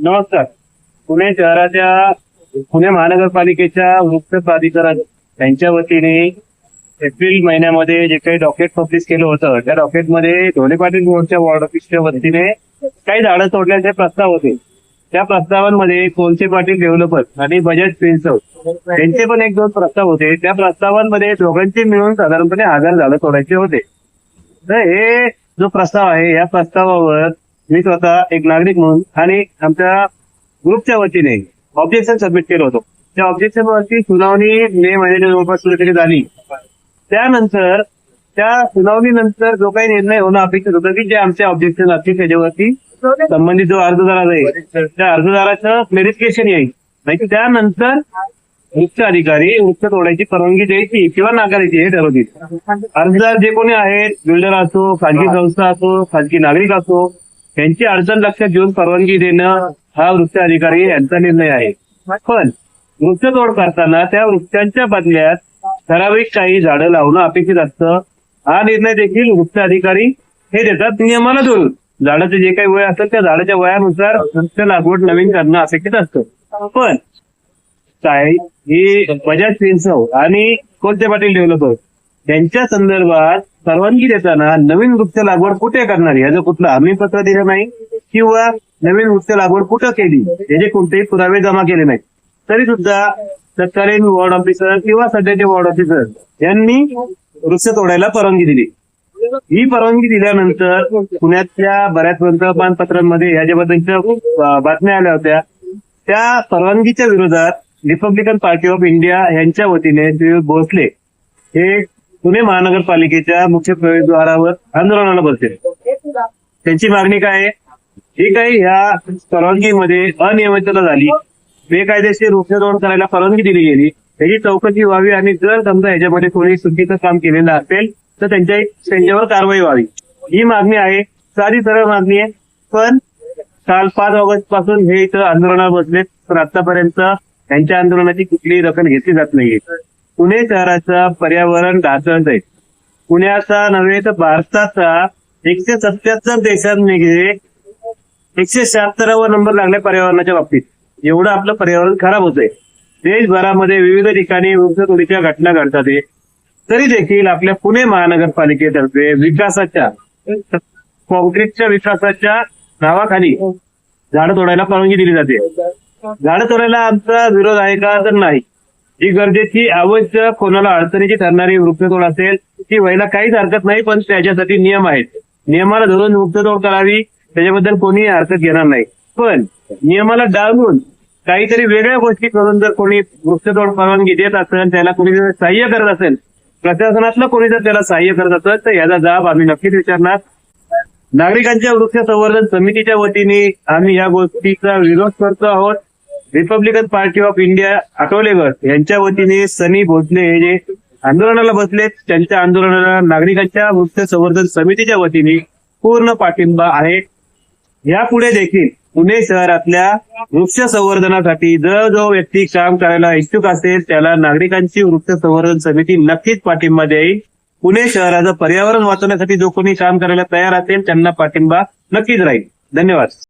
नमस्कार. पुणे महानगरपालिकेच्या वृक्ष प्राधिकरण यांच्या वतीने एप्रिल महिन्यामध्ये जे काही डॉक्युमेंट पब्लिश केलं होतं त्या डॉक्युमेंटमध्ये ढोले पाटील रोडच्या वॉर्ड ऑफिसच्या वतीने काही झाडं तोडण्याचे प्रस्ताव होते. त्या प्रस्तावांमध्ये कोलचे पाटील डेव्हलपर आणि बजाज फिन्सर्व यांचे पण 1-2 प्रस्ताव होते. त्या प्रस्तावांमध्ये दोघांचे मिळून साधारणपणे 1000 झाडं तोडायचे होते. तर हे जो प्रस्ताव आहे या प्रस्तावावर मी स्वतः एक नागरिक म्हणून आणि आमच्या ग्रुपच्या वतीने ऑब्जेक्शन सबमिट केलं होतं. त्या ऑब्जेक्शन वरती सुनावणी मे महिन्याच्या जवळपास सुरू झाली. त्यानंतर त्या सुनावणीनंतर जो काही निर्णय होणं अपेक्षित होतं की जे आमच्या ऑब्जेक्शन असतील त्याच्यावरती संबंधित जो अर्जदार आहे त्या अर्जदाराचं क्लेरिफिकेशन येईल. नाही त्यानंतर वृक्ष अधिकारी वृक्ष तोडायची परवानगी द्यायची किंवा नाकारायची हे ठरवतील. अर्जदार जे कोणी आहेत, बिल्डर असो, खाजगी संस्था असो, खाजगी नागरिक असो, यांची अडचण लक्षात घेऊन परवानगी देणं हा वृक्ष अधिकारी यांचा निर्णय आहे. पण वृक्षतोड करताना त्या वृक्षांच्या बदल्यात ठराविक काही झाडं लावणं अपेक्षित असतं. हा निर्णय देखील वृक्ष अधिकारी हे देतात नियमाला धरून. झाडाचे जे काही वय असेल त्या झाडाच्या वयानुसार वृक्ष लागवड नवीन करणं अपेक्षित असतं. पण काय ही बजाज फिन्सर्व आणि कोलते पाटील डेव्हलपर यांच्या संदर्भात परवानगी देताना नवीन वृक्ष लागवड कुठे करणार याचं कुठलं हमीपत्र दिलं नाही किंवा नवीन वृक्ष लागवड कुठं केली याचे कोणतेही पुरावे जमा केले नाही. तरी सुद्धा तत्कालीन वॉर्ड ऑफिसर किंवा सध्याचे वॉर्ड ऑफिसर यांनी वृक्ष तोडायला परवानगी दिली. ही परवानगी दिल्यानंतर पुण्यातल्या बऱ्याच वर्तमानपत्रांमध्ये याच्याबद्दलच्या बातम्या आल्या होत्या. त्या परवानगीच्या विरोधात रिपब्लिकन पार्टी ऑफ इंडिया यांच्या वतीने श्री भोसले हे पुणे महानगरपालिकेच्या मुख्य प्रवेशद्वारावर आंदोलनाला बसले. त्यांची मागणी काय आहे? ही काही ह्या परवानगीमध्ये अनियमितता झाली, बेकायदेशीर वृक्षतोड करायला परवानगी दिली गेली, त्याची चौकशी व्हावी आणि जर समजा ह्याच्यामध्ये कोणी चुकीचं काम केलेलं असेल तर त्यांच्यावर कारवाई व्हावी ही मागणी आहे. साधी सरळ मागणी आहे. पण काल 5 ऑगस्ट पासून हे इथं आंदोलनाला बसलेत, पण आतापर्यंत त्यांच्या आंदोलनाची कुठलीही दखल घेतली जात नाहीये. पुणे शहराचं पर्यावरण ढासळत आहे. पुण्याचा नव्हे तर भारताचा 177 देशांमध्ये 176वा नंबर लागलाय पर्यावरणाच्या बाबतीत. एवढं आपलं पर्यावरण खराब होतंय. देशभरामध्ये विविध ठिकाणी वृक्षतोडीच्या घटना घडतात. तरी देखील आपल्या पुणे महानगरपालिकेतर्फे विकासाच्या कॉन्क्रीटच्या विकासाच्या नावाखाली झाडं तोडायला परवानगी दिली जाते. झाडं तोडायला आमचा विरोध आहे का? तर नाही. जी गरजेची आवश्यक कोणाला अडचणीची ठरणारी वृक्षतोड असेल ती व्हायला काहीच हरकत नाही. पण त्याच्यासाठी नियम आहेत. नियमाला धरून वृक्षतोड करावी त्याच्याबद्दल कोणी हरकत घेणार नाही. पण नियमाला डावलून काहीतरी वेगळ्या गोष्टी करून जर कोणी वृक्षतोड परवानगी देत असेल, त्याला कोणी जर सहाय्य करत असेल, प्रशासनातलं कोणी जर त्याला सहाय्य करत असेल तर याचा जाब आम्ही नक्कीच विचारणार. नागरिकांच्या वृक्ष संवर्धन समितीच्या वतीने आम्ही या गोष्टीचा विरोध करतो आहोत. रिपब्लिकन पार्टी ऑफ इंडिया आठवलेकर यांच्या वतीने सनी भोसले हे जे आंदोलनाला बसलेत त्यांच्या आंदोलनाला नागरिकांच्या वृक्ष संवर्धन समितीच्या वतीने पूर्ण पाठिंबा आहे. यापुढे देखील पुणे शहरातल्या वृक्ष संवर्धनासाठी जो व्यक्ती काम करायला इच्छुक असेल त्याला नागरिकांची वृक्ष संवर्धन समिती नक्कीच पाठिंबा देईल. पुणे शहराचं पर्यावरण वाचवण्यासाठी जो कोणी काम करायला तयार असेल त्यांना पाठिंबा नक्कीच राहील. धन्यवाद.